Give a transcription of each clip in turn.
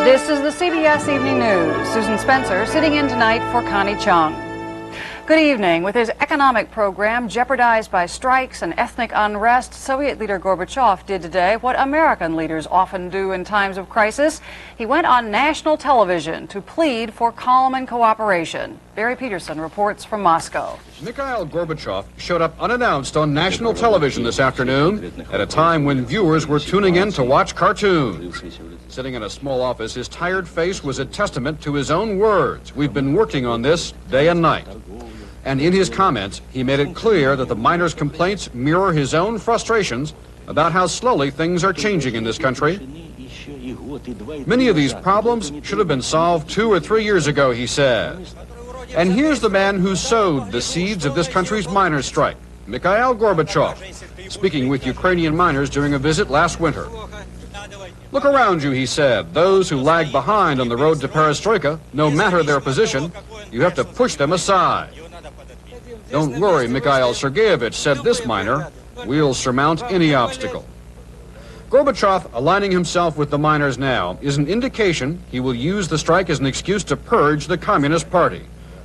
This is the CBS Evening News. Susan Spencer sitting in tonight for Connie Chung. Good evening. With his economic program jeopardized by strikes and ethnic unrest, Soviet leader Gorbachev did today what American leaders often do in times of crisis. He went on national television to plead for calm and cooperation. Barry Peterson reports from Moscow. Mikhail Gorbachev showed up unannounced on national television this afternoon at a time when viewers were tuning in to watch cartoons. Sitting in a small office, his tired face was a testament to his own words. We've been working on this day and night. And in his comments, he made it clear that the miners' complaints mirror his own frustrations about how slowly things are changing in this country. Many of these problems should have been solved 2 or 3 years ago, he says. And here's the man who sowed the seeds of this country's miners' strike, Mikhail Gorbachev, speaking with Ukrainian miners during a visit last winter. Look around you, he said. Those who lag behind on the road to perestroika, no matter their position, you have to push them aside. Don't worry, Mikhail Sergeyevich, said this miner. We'll surmount any obstacle. Gorbachev aligning himself with the miners now is an indication he will use the strike as an excuse to purge the Communist Party,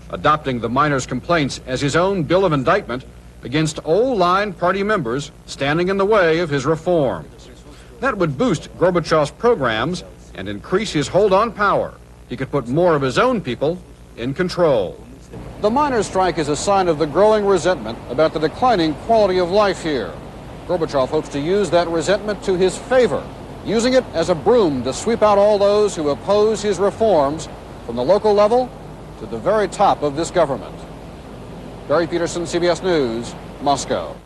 adopting the miners' complaints as his own bill of indictment against old-line party members standing in the way of his reforms. That would boost Gorbachev's programs and increase his hold on power. He could put more of his own people in control. The miners' strike is a sign of the growing resentment about the declining quality of life here. Gorbachev hopes to use that resentment to his favor, using it as a broom to sweep out all those who oppose his reforms from the local level to the very top of this government. Barry Peterson, CBS News, Moscow.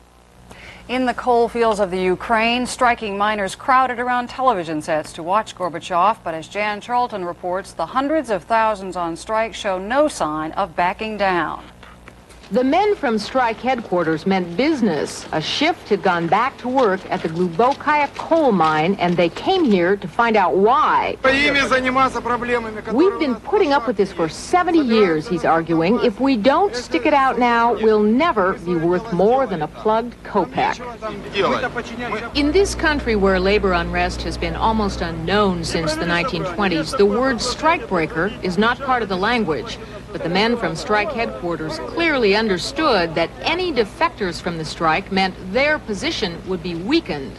In the coal fields of the Ukraine, striking miners crowded around television sets to watch Gorbachev, but as Jan Charlton reports, the hundreds of thousands on strike show no sign of backing down. The men from strike headquarters meant business. A shift had gone back to work at the Glubokaya coal mine, and they came here to find out why. We've been putting up with this for 70 years, he's arguing. If we don't stick it out now, we'll never be worth more than a plugged kopeck. In this country where labor unrest has been almost unknown since the 1920s, the word strikebreaker is not part of the language. But the men from strike headquarters clearly understood that any defectors from the strike meant their position would be weakened.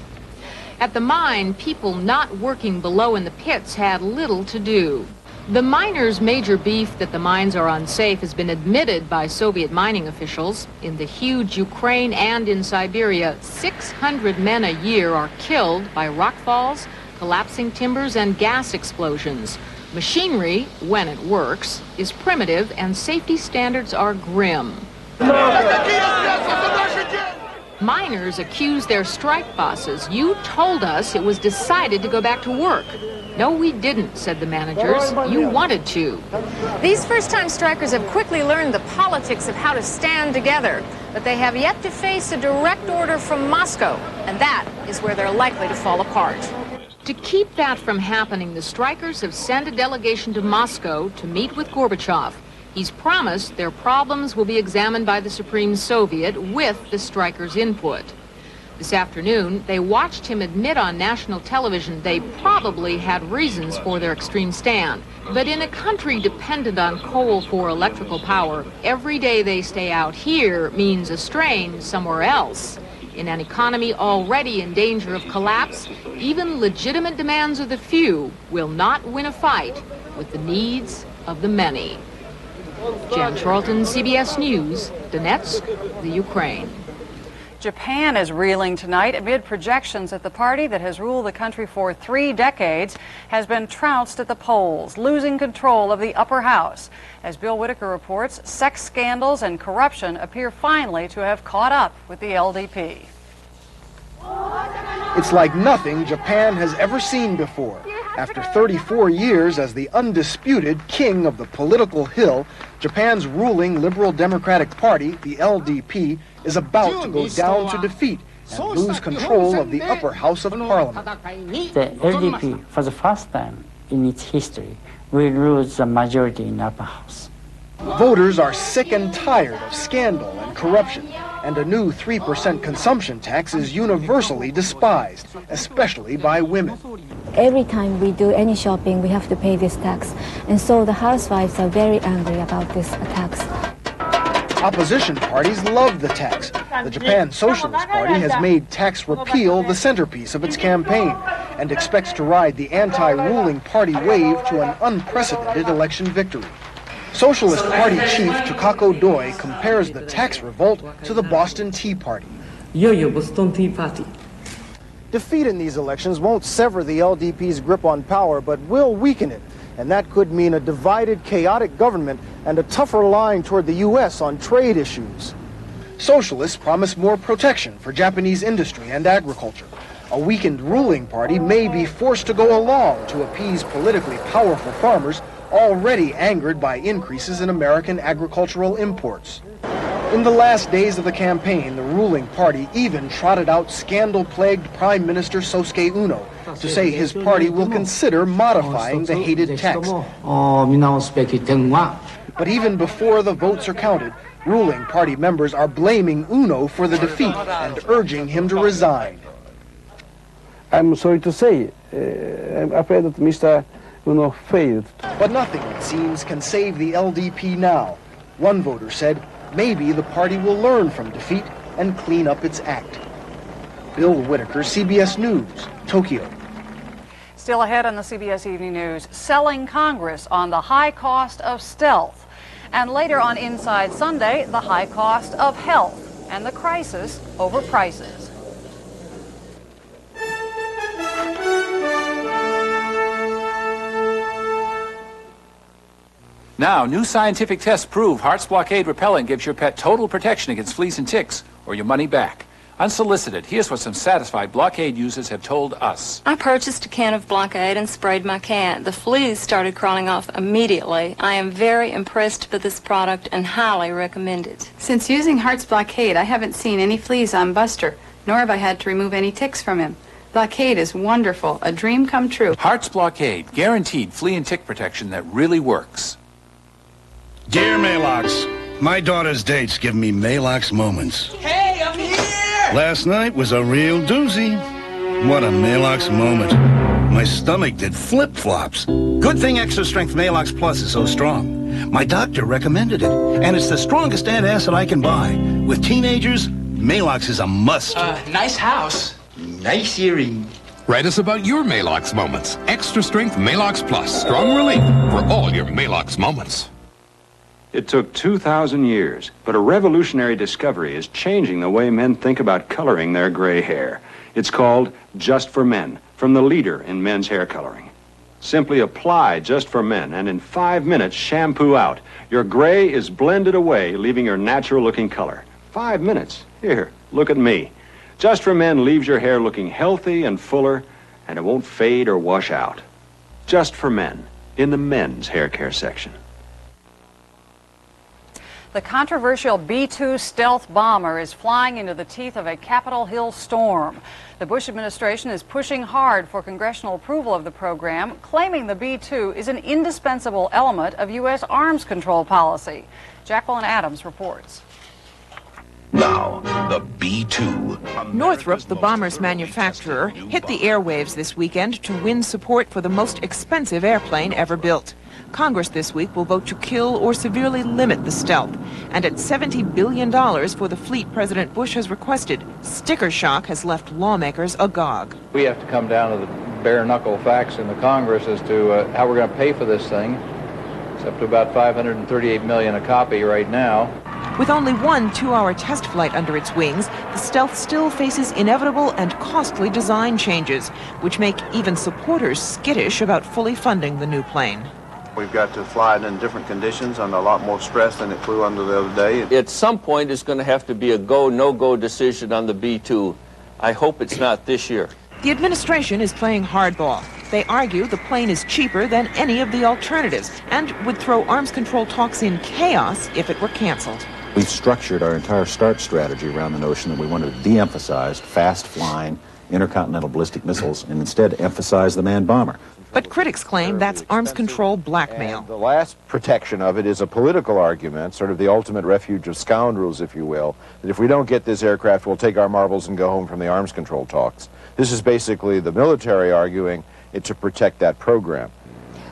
At the mine, people not working below in the pits had little to do. The miners' major beef that the mines are unsafe has been admitted by Soviet mining officials. In the huge Ukraine and in Siberia, 600 men a year are killed by rockfalls, collapsing timbers, and gas explosions. Machinery, when it works, is primitive and safety standards are grim. Miners accuse their strike bosses. You told us it was decided to go back to work. No, we didn't, said the managers. You wanted to. These first-time strikers have quickly learned the politics of how to stand together, but they have yet to face a direct order from Moscow, and that is where they're likely to fall apart. To keep that from happening, the strikers have sent a delegation to Moscow to meet with Gorbachev. He's promised their problems will be examined by the Supreme Soviet with the strikers' input. This afternoon, they watched him admit on national television they probably had reasons for their extreme stand. But in a country dependent on coal for electrical power, every day they stay out here means a strain somewhere else. In an economy already in danger of collapse, even legitimate demands of the few will not win a fight with the needs of the many. Jan Charlton, CBS News, Donetsk, the Ukraine. Japan is reeling tonight amid projections that the party that has ruled the country for 3 decades has been trounced at the polls, losing control of the upper house. As Bill Whitaker reports, sex scandals and corruption appear finally to have caught up with the LDP. It's like nothing Japan has ever seen before. After 34 years as the undisputed king of the political hill, Japan's ruling Liberal Democratic Party, the LDP, is about to go down to defeat and lose control of the upper house of parliament. The LDP, for the first time in its history, will lose the majority in the upper house. Voters are sick and tired of scandal and corruption, and a new 3% consumption tax is universally despised, especially by women. every time we do any shopping, we have to pay this tax. And so the housewives are very angry about this tax. Opposition parties love the tax. The Japan Socialist Party has made tax repeal the centerpiece of its campaign and expects to ride the anti-ruling party wave to an unprecedented election victory. Socialist Party chief Takako Doi compares the tax revolt to the Boston Tea Party. Boston Tea Party. Defeat in these elections won't sever the LDP's grip on power, but will weaken it. And that could mean a divided, chaotic government and a tougher line toward the U.S. on trade issues. Socialists promise more protection for Japanese industry and agriculture. A weakened ruling party may be forced to go along to appease politically powerful farmers already angered by increases in American agricultural imports. In the last days of the campaign, the ruling party even trotted out scandal-plagued Prime Minister Sosuke Uno to say his party will consider modifying the hated tax. But even before the votes are counted, ruling party members are blaming Uno for the defeat and urging him to resign. I'm sorry to say, I'm afraid that Mr. Uno failed. But nothing, it seems, can save the LDP now. One voter said, maybe the party will learn from defeat and clean up its act. Bill Whitaker, CBS News, Tokyo. Still ahead on the CBS Evening News, selling Congress on the high cost of stealth. And later on Inside Sunday, the high cost of health and the crisis over prices. Now, new scientific tests prove Heart's Blockade Repellent gives your pet total protection against fleas and ticks, or your money back. Unsolicited, here's what some satisfied Blockade users have told us. I purchased a can of Blockade and sprayed my cat. The fleas started crawling off immediately. I am very impressed with this product and highly recommend it. Since using Heart's Blockade, I haven't seen any fleas on Buster, nor have I had to remove any ticks from him. Blockade is wonderful, a dream come true. Heart's Blockade, guaranteed flea and tick protection that really works. Dear Malox, my daughter's dates give me Malox moments. Hey, I'm here! Last night was a real doozy. What a Malox moment. My stomach did flip-flops. Good thing Extra Strength Malox Plus is so strong. My doctor recommended it, and it's the strongest antacid I can buy. With teenagers, Malox is a must. Nice house. Nice earring. Write us about your Malox moments. Extra Strength Malox Plus. Strong relief for all your Malox moments. It took 2,000 years, but a revolutionary discovery is changing the way men think about coloring their gray hair. It's called Just for Men, from the leader in men's hair coloring. Simply apply Just for Men, and in 5 minutes, shampoo out. Your gray is blended away, leaving your natural-looking color. 5 minutes. Here, look at me. Just for Men leaves your hair looking healthy and fuller, and it won't fade or wash out. Just for Men, in the men's hair care section. The controversial B-2 stealth bomber is flying into the teeth of a Capitol Hill storm. The Bush administration is pushing hard for congressional approval of the program, claiming the B-2 is an indispensable element of U.S. arms control policy. Jacqueline Adams reports. Now, the B-2. Northrop, the bomber's manufacturer, hit the airwaves this weekend to win support for the most expensive airplane ever built. Congress this week will vote to kill or severely limit the stealth. And at $70 billion for the fleet President Bush has requested, sticker shock has left lawmakers agog. We have to come down to the bare-knuckle facts in the Congress as to how we're going to pay for this thing. It's up to about $538 million a copy right now. With only one 2-hour test flight under its wings, the stealth still faces inevitable and costly design changes, which make even supporters skittish about fully funding the new plane. We've got to fly it in different conditions under a lot more stress than it flew under the other day. At some point, it's going to have to be a go, no-go decision on the B-2. I hope it's not this year. The administration is playing hardball. They argue the plane is cheaper than any of the alternatives and would throw arms control talks in chaos if it were canceled. We've structured our entire start strategy around the notion that we wanted to de-emphasize fast flying intercontinental ballistic missiles and instead emphasize the manned bomber. But critics claim that's arms control blackmail. And the last protection of it is a political argument, sort of the ultimate refuge of scoundrels, if you will, that if we don't get this aircraft, we'll take our marbles and go home from the arms control talks. This is basically the military arguing it to protect that program.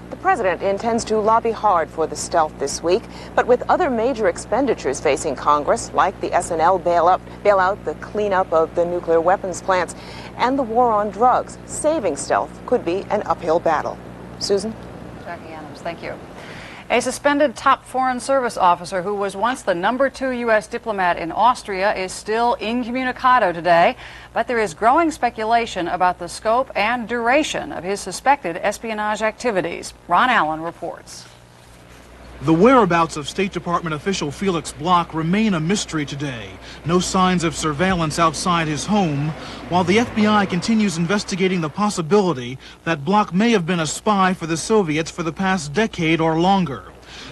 The president intends to lobby hard for the stealth this week, but with other major expenditures facing Congress, like the S&L bailout, the cleanup of the nuclear weapons plants, and the war on drugs, saving stealth could be an uphill battle. Susan? Jackie Adams, thank you. A suspended top Foreign Service officer who was once the #2 U.S. diplomat in Austria is still incommunicado today, but there is growing speculation about the scope and duration of his suspected espionage activities. Ron Allen reports. The whereabouts of State Department official Felix Bloch remain a mystery today. No signs of surveillance outside his home, while the FBI continues investigating the possibility that Bloch may have been a spy for the Soviets for the past decade or longer.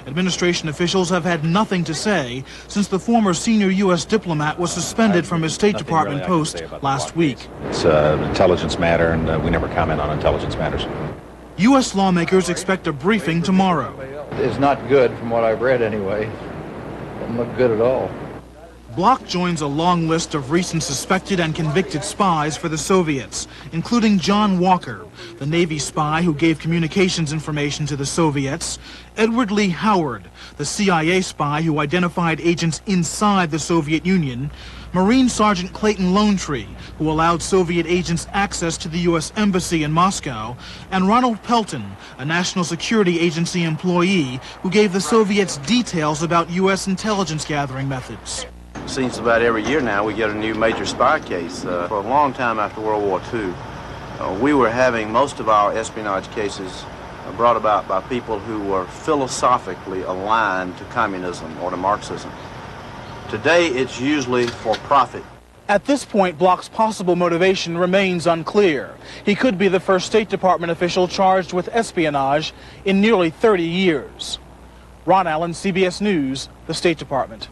Administration officials have had nothing to say since the former senior U.S. diplomat was suspended from his State Department post last week. It's an intelligence matter, and we never comment on intelligence matters. U.S. lawmakers expect a briefing tomorrow. It's not good from what I've read anyway. Doesn't look good at all. Bloch joins a long list of recent suspected and convicted spies for the Soviets, including John Walker, the Navy spy who gave communications information to the Soviets, Edward Lee Howard, the CIA spy who identified agents inside the Soviet Union, Marine Sergeant Clayton Lonetree, who allowed Soviet agents access to the U.S. Embassy in Moscow, and Ronald Pelton, a National Security Agency employee who gave the Soviets details about U.S. intelligence gathering methods. Seems about every year now we get a new major spy case. For a long time after World War II, we were having most of our espionage cases brought about by people who were philosophically aligned to communism or to Marxism. Today, it's usually for profit. At this point, Bloch's possible motivation remains unclear. He could be the first State Department official charged with espionage in nearly 30 years. Ron Allen, CBS News, the State Department.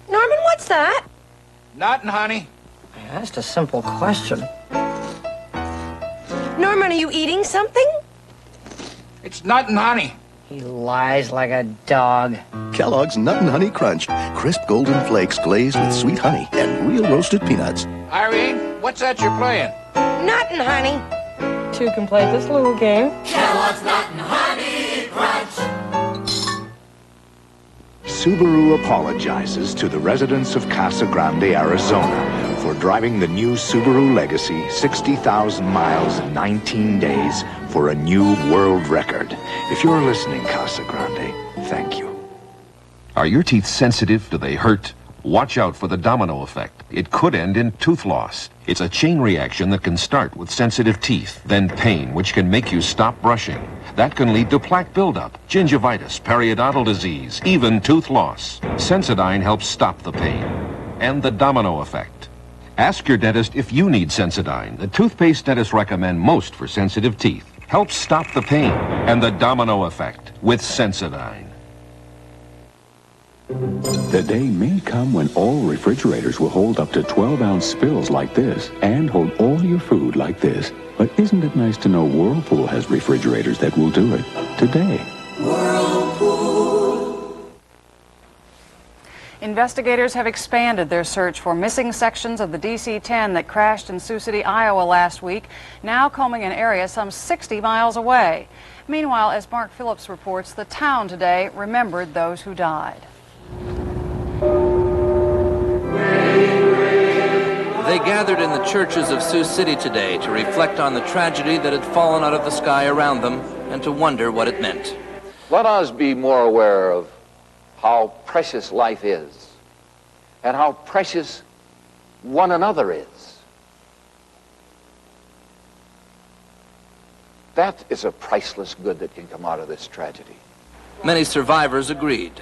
Norman, what's that? Nothing, honey. I asked a simple question. Norman, are you eating something? It's nothing, honey. He lies like a dog. Kellogg's Nut and Honey Crunch. Crisp golden flakes glazed with sweet honey and real roasted peanuts. Irene, what's that you're playing? Nut and honey. Two can play this little game. Kellogg's Nut and Honey Crunch. Subaru apologizes to the residents of Casa Grande, Arizona, for driving the new Subaru Legacy 60,000 miles in 19 days for a new world record. If you're listening, Casa Grande, thank you. Are your teeth sensitive? Do they hurt? Watch out for the domino effect. It could end in tooth loss. It's a chain reaction that can start with sensitive teeth, then pain, which can make you stop brushing. That can lead to plaque buildup, gingivitis, periodontal disease, even tooth loss. Sensodyne helps stop the pain. And the domino effect. Ask your dentist if you need Sensodyne, the toothpaste dentists recommend most for sensitive teeth. Helps stop the pain and the domino effect with Sensodyne. The day may come when all refrigerators will hold up to 12-ounce spills like this and hold all your food like this. But isn't it nice to know Whirlpool has refrigerators that will do it today? Whirlpool. Investigators have expanded their search for missing sections of the DC-10 that crashed in Sioux City, Iowa last week, now combing an area some 60 miles away. Meanwhile, as Mark Phillips reports, the town today remembered those who died. They gathered in the churches of Sioux City today to reflect on the tragedy that had fallen out of the sky around them and to wonder what it meant. Let us be more aware of how precious life is and how precious one another is. That is a priceless good that can come out of this tragedy. Many survivors agreed.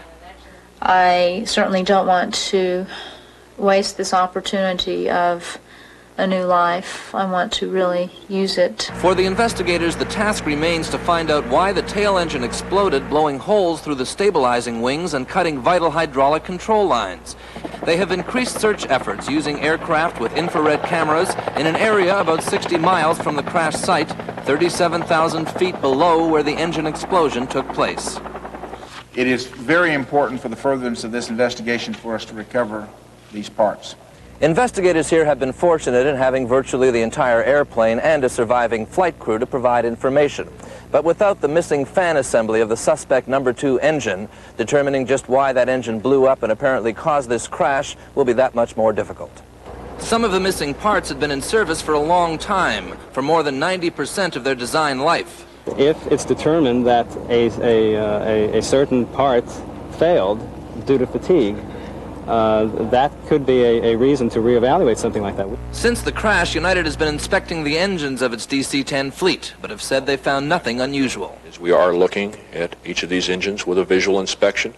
I certainly don't want to waste this opportunity of a new life. I want to really use it. For the investigators, the task remains to find out why the tail engine exploded, blowing holes through the stabilizing wings and cutting vital hydraulic control lines. They have increased search efforts using aircraft with infrared cameras in an area about 60 miles from the crash site, 37,000 feet below where the engine explosion took place. It is very important for the furtherance of this investigation for us to recover these parts. Investigators here have been fortunate in having virtually the entire airplane and a surviving flight crew to provide information. But without the missing fan assembly of the suspect number 2 engine, determining just why that engine blew up and apparently caused this crash will be that much more difficult. Some of the missing parts had been in service for a long time, for more than 90% of their design life. If it's determined that a certain part failed due to fatigue, that could be a reason to reevaluate something like that. Since the crash, United has been inspecting the engines of its DC-10 fleet, but have said they found nothing unusual. We are looking at each of these engines with a visual inspection,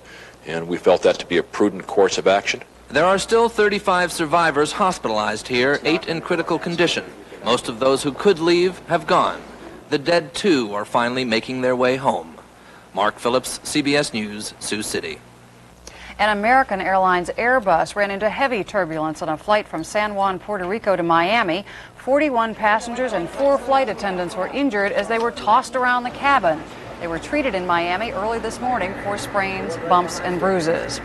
and we felt that to be a prudent course of action. There are still 35 survivors hospitalized here, 8 in critical condition. Most of those who could leave have gone. The dead, too, are finally making their way home. Mark Phillips, CBS News, Sioux City. An American Airlines Airbus ran into heavy turbulence on a flight from San Juan, Puerto Rico to Miami. 41 passengers and 4 flight attendants were injured as they were tossed around the cabin. They were treated in Miami early this morning for sprains, bumps, and bruises.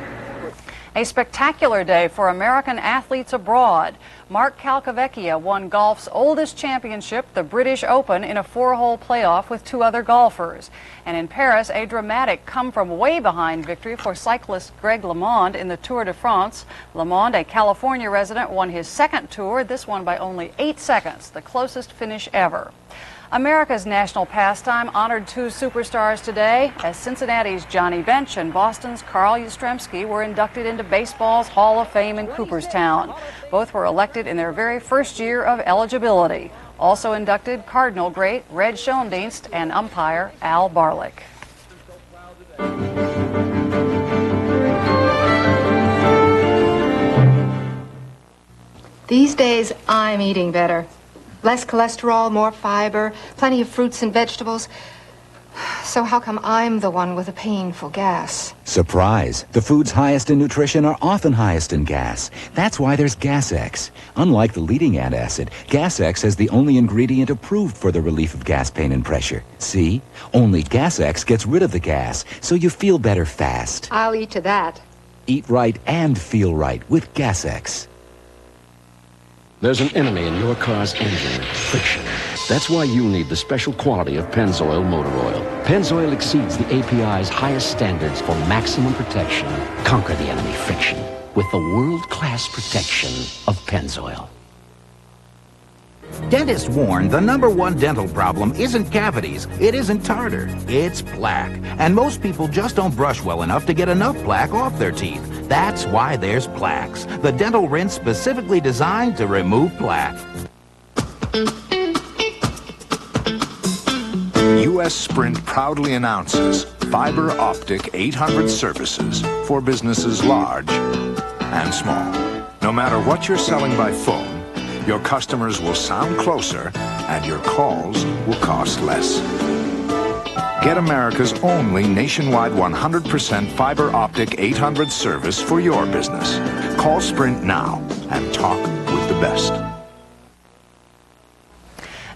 A spectacular day for American athletes abroad. Mark Calcavecchia won golf's oldest championship, the British Open, in a 4-hole playoff with 2 other golfers. And in Paris, a dramatic come-from-way-behind victory for cyclist Greg LeMond in the Tour de France. LeMond, a California resident, won his 2nd tour, this one by only 8 seconds, the closest finish ever. America's national pastime honored 2 superstars today as Cincinnati's Johnny Bench and Boston's Carl Yastrzemski were inducted into baseball's Hall of Fame in Cooperstown. Both were elected in their very first year of eligibility. Also inducted Cardinal great Red Schoendienst and umpire Al Barlick. These days, I'm eating better. Less cholesterol, more fiber, plenty of fruits and vegetables. So how come I'm the one with a painful gas? Surprise! The foods highest in nutrition are often highest in gas. That's why there's Gas-X. Unlike the leading antacid, Gas-X has the only ingredient approved for the relief of gas pain and pressure. See? Only Gas-X gets rid of the gas, so you feel better fast. I'll eat to that. Eat right and feel right with Gas-X. There's an enemy in your car's engine, friction. That's why you need the special quality of Pennzoil motor oil. Pennzoil exceeds the API's highest standards for maximum protection. Conquer the enemy friction with the world-class protection of Pennzoil. Dentists warn the #1 dental problem isn't cavities, it isn't tartar, it's plaque. And most people just don't brush well enough to get enough plaque off their teeth. That's why there's Plaques, the dental rinse specifically designed to remove plaque. U.S. Sprint proudly announces fiber optic 800 services for businesses large and small. No matter what you're selling by phone, your customers will sound closer and your calls will cost less. Get America's only nationwide 100% fiber optic 800 service for your business. Call Sprint now and talk with the best.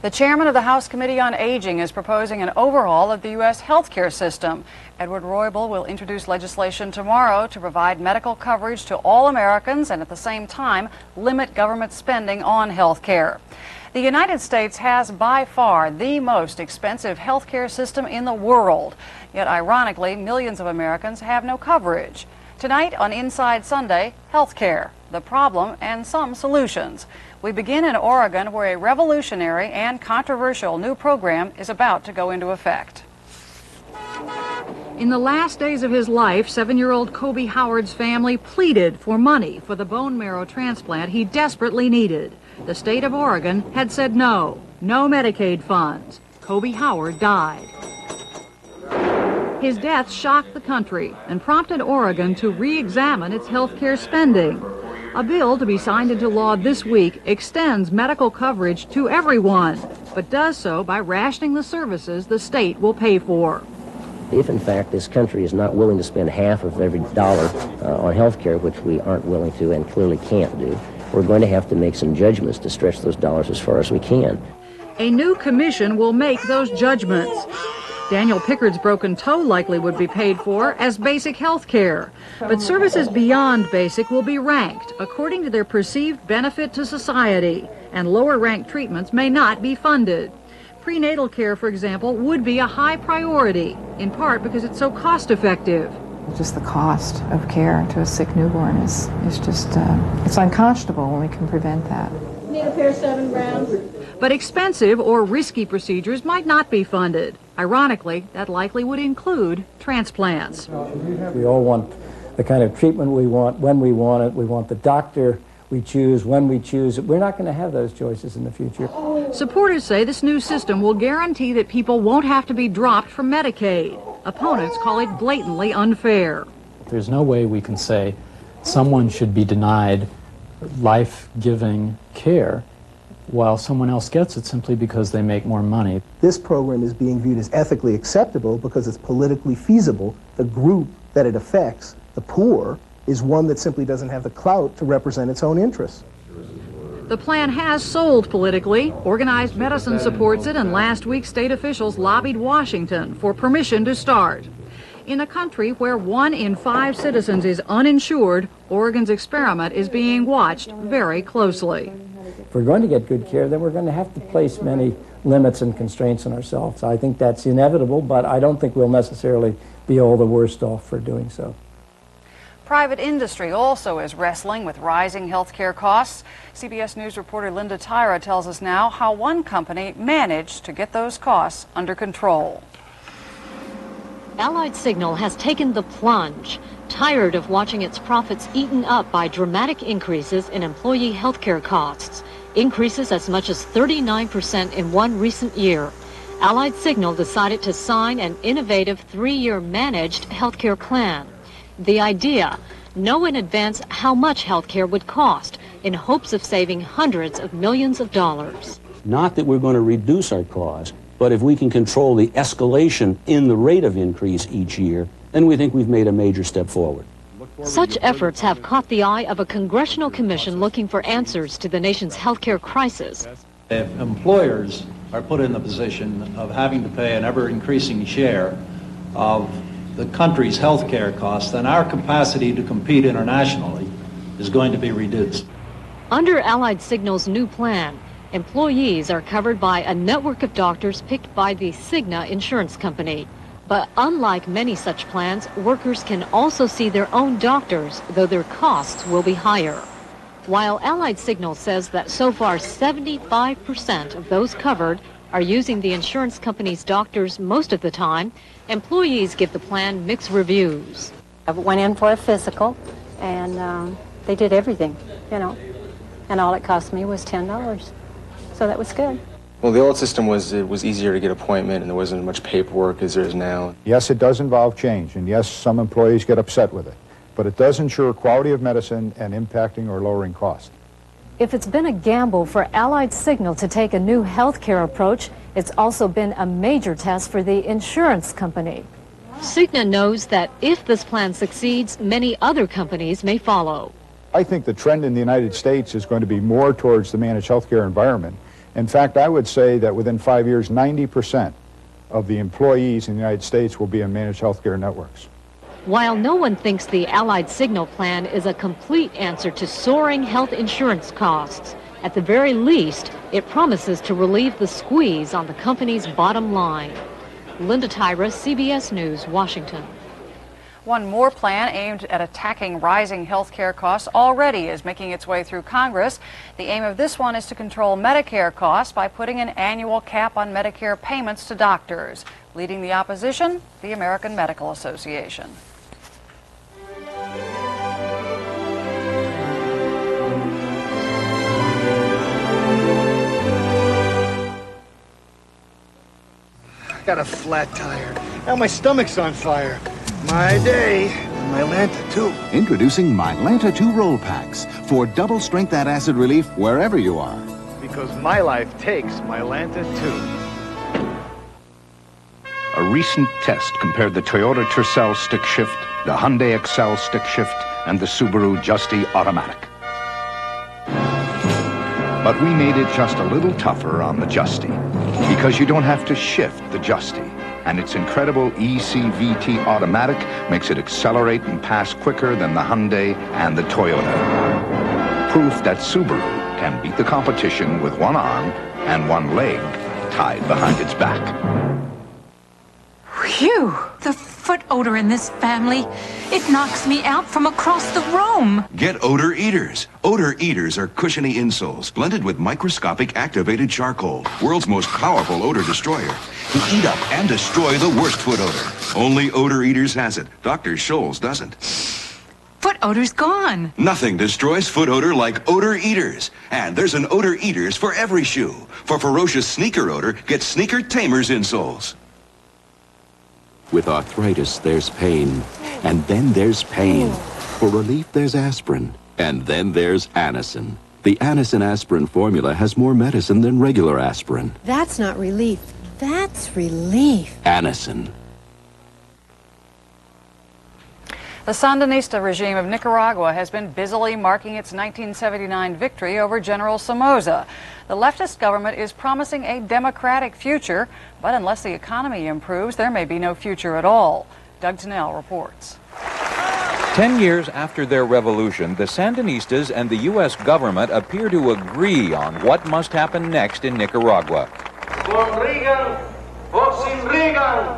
The chairman of the House Committee on Aging is proposing an overhaul of the U.S. healthcare system. Edward Roybal will introduce legislation tomorrow to provide medical coverage to all Americans and at the same time limit government spending on health care. The United States has by far the most expensive health care system in the world. Yet ironically, millions of Americans have no coverage. Tonight on Inside Sunday, health care, the problem and some solutions. We begin in Oregon, where a revolutionary and controversial new program is about to go into effect. In the last days of his life, 7-year-old Kobe Howard's family pleaded for money for the bone marrow transplant he desperately needed. The state of Oregon had said no Medicaid funds. Kobe Howard died. His death shocked the country and prompted Oregon to re-examine its health care spending. A bill to be signed into law this week extends medical coverage to everyone, but does so by rationing the services the state will pay for. If, in fact, this country is not willing to spend half of every dollar on health care, which we aren't willing to and clearly can't do, we're going to have to make some judgments to stretch those dollars as far as we can. A new commission will make those judgments. Daniel Pickard's broken toe likely would be paid for as basic health care, but services beyond basic will be ranked according to their perceived benefit to society, and lower-ranked treatments may not be funded. Prenatal care, for example, would be a high priority, in part because it's so cost-effective. Just the cost of care to a sick newborn is just, it's unconscionable when we can prevent that. Need a pair of 7 Browns. But expensive or risky procedures might not be funded. Ironically, that likely would include transplants. We all want the kind of treatment we want, when we want it. We want the doctor we choose, when we choose it. We're not going to have those choices in the future. Supporters say this new system will guarantee that people won't have to be dropped from Medicaid. Opponents call it blatantly unfair. There's no way we can say someone should be denied life-giving care while someone else gets it simply because they make more money. This program is being viewed as ethically acceptable because it's politically feasible. The group that it affects, the poor, is one that simply doesn't have the clout to represent its own interests. The plan has sold politically. Organized Medicine supports it, and last week state officials lobbied Washington for permission to start. In a country where 1 in 5 citizens is uninsured, Oregon's experiment is being watched very closely. If we're going to get good care, then we're going to have to place many limits and constraints on ourselves. I think that's inevitable, but I don't think we'll necessarily be all the worst off for doing so. Private industry also is wrestling with rising health care costs. CBS News reporter Linda Tyra tells us now how one company managed to get those costs under control. Allied Signal has taken the plunge, tired of watching its profits eaten up by dramatic increases in employee health care costs, increases as much as 39% in one recent year. Allied Signal decided to sign an innovative 3-year managed health care plan. The idea, know in advance how much health care would cost in hopes of saving hundreds of millions of dollars. Not that we're going to reduce our costs, but if we can control the escalation in the rate of increase each year, then we think we've made a major step forward. Such efforts have caught the eye of a congressional commission looking for answers to the nation's health care crisis. If employers are put in the position of having to pay an ever-increasing share of the country's health care costs, then our capacity to compete internationally is going to be reduced. Under Allied Signal's new plan, employees are covered by a network of doctors picked by the Cigna insurance company. But unlike many such plans, workers can also see their own doctors, though their costs will be higher. While Allied Signal says that so far 75% of those covered are using the insurance company's doctors most of the time, employees give the plan mixed reviews. I went in for a physical, and they did everything, and all it cost me was $10. So that was good. Well, the old system was easier to get appointment, and there wasn't as much paperwork as there is now. Yes, it does involve change, and yes, some employees get upset with it. But it does ensure quality of medicine and impacting or lowering cost. If it's been a gamble for Allied Signal to take a new health care approach, it's also been a major test for the insurance company. Cigna knows that if this plan succeeds, many other companies may follow. I think the trend in the United States is going to be more towards the managed healthcare environment. In fact, I would say that within 5 years, 90% of the employees in the United States will be in managed healthcare networks. While no one thinks the Allied Signal plan is a complete answer to soaring health insurance costs, at the very least, it promises to relieve the squeeze on the company's bottom line. Linda Tyra, CBS News, Washington. One more plan aimed at attacking rising health care costs already is making its way through Congress. The aim of this one is to control Medicare costs by putting an annual cap on Medicare payments to doctors. Leading the opposition, the American Medical Association. I got a flat tire. Now my stomach's on fire. My day. Mylanta 2. Introducing Mylanta 2 roll packs for double strength antacid relief wherever you are. Because my life takes Mylanta 2. A recent test compared the Toyota Tercel stick shift, the Hyundai Excel stick shift, and the Subaru Justy Automatic. But we made it just a little tougher on the Justy, because you don't have to shift the Justy, and its incredible ECVT automatic makes it accelerate and pass quicker than the Hyundai and the Toyota. Proof that Subaru can beat the competition with one arm and one leg tied behind its back. Phew! The foot odor in this family, it knocks me out from across the room. Get Odor Eaters. Odor Eaters are cushiony insoles blended with microscopic activated charcoal, world's most powerful odor destroyer, to eat up and destroy the worst foot odor. Only Odor Eaters has it. Dr. Scholl's doesn't. Foot odor's gone. Nothing destroys foot odor like Odor Eaters. And there's an Odor Eaters for every shoe. For ferocious sneaker odor, get Sneaker Tamers insoles. With arthritis, there's pain. And then there's pain. For relief, there's aspirin. And then there's Anacin. The Anacin aspirin formula has more medicine than regular aspirin. That's not relief. That's relief. Anacin. The Sandinista regime of Nicaragua has been busily marking its 1979 victory over General Somoza. The leftist government is promising a democratic future, but unless the economy improves, there may be no future at all. Doug Tennell reports. 10 years after their revolution, the Sandinistas and the U.S. government appear to agree on what must happen next in Nicaragua.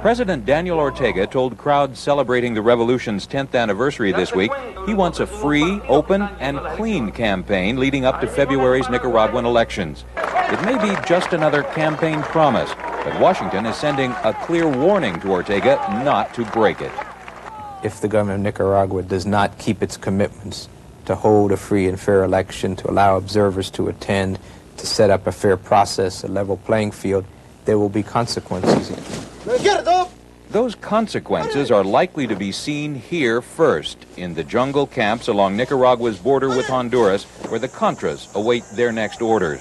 President Daniel Ortega told crowds celebrating the revolution's 10th anniversary this week he wants a free, open, and clean campaign leading up to February's Nicaraguan elections. It may be just another campaign promise, but Washington is sending a clear warning to Ortega not to break it. If the government of Nicaragua does not keep its commitments to hold a free and fair election, to allow observers to attend, to set up a fair process, a level playing field, there will be consequences. Those consequences are likely to be seen here first, in the jungle camps along Nicaragua's border with Honduras, where the Contras await their next orders.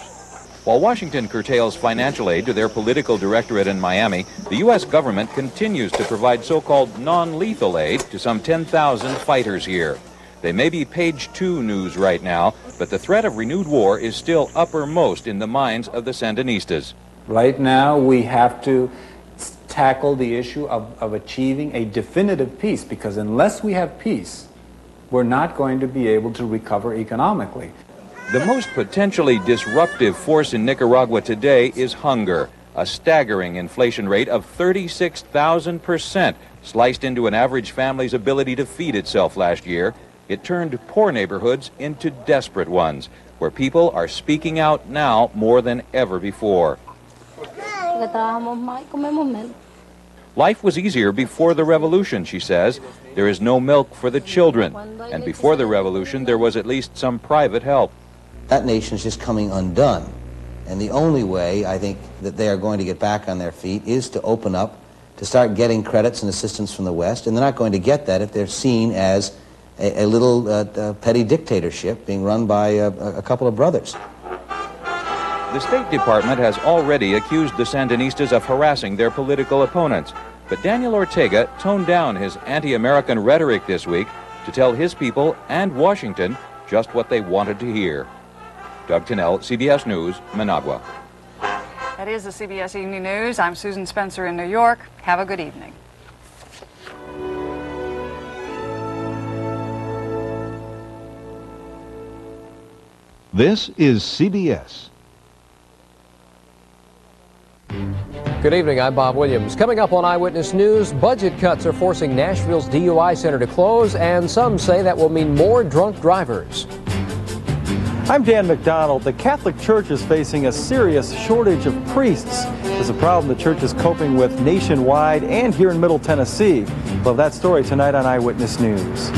While Washington curtails financial aid to their political directorate in Miami, the U.S. government continues to provide so-called non-lethal aid to some 10,000 fighters here. They may be page 2 news right now, but the threat of renewed war is still uppermost in the minds of the Sandinistas. Right now, we have to tackle the issue of achieving a definitive peace, because unless we have peace, we're not going to be able to recover economically. The most potentially disruptive force in Nicaragua today is hunger, a staggering inflation rate of 36,000%, sliced into an average family's ability to feed itself last year. It turned poor neighborhoods into desperate ones, where people are speaking out now more than ever before. Life was easier before the revolution, she says. There is no milk for the children. And before the revolution, there was at least some private help. That nation is just coming undone. And the only way, I think, that they are going to get back on their feet is to open up, to start getting credits and assistance from the West. And they're not going to get that if they're seen as a little petty dictatorship being run by a couple of brothers. The State Department has already accused the Sandinistas of harassing their political opponents. But Daniel Ortega toned down his anti-American rhetoric this week to tell his people and Washington just what they wanted to hear. Doug Tennell, CBS News, Managua. That is the CBS Evening News. I'm Susan Spencer in New York. Have a good evening. This is CBS. Good evening, I'm Bob Williams. Coming up on Eyewitness News, budget cuts are forcing Nashville's DUI center to close, and some say that will mean more drunk drivers. I'm Dan McDonald. The Catholic Church is facing a serious shortage of priests. It's a problem the church is coping with nationwide and here in Middle Tennessee. We'll have that story tonight on Eyewitness News.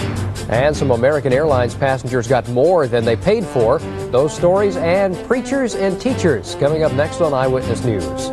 And some American Airlines passengers got more than they paid for. Those stories and preachers and teachers coming up next on Eyewitness News.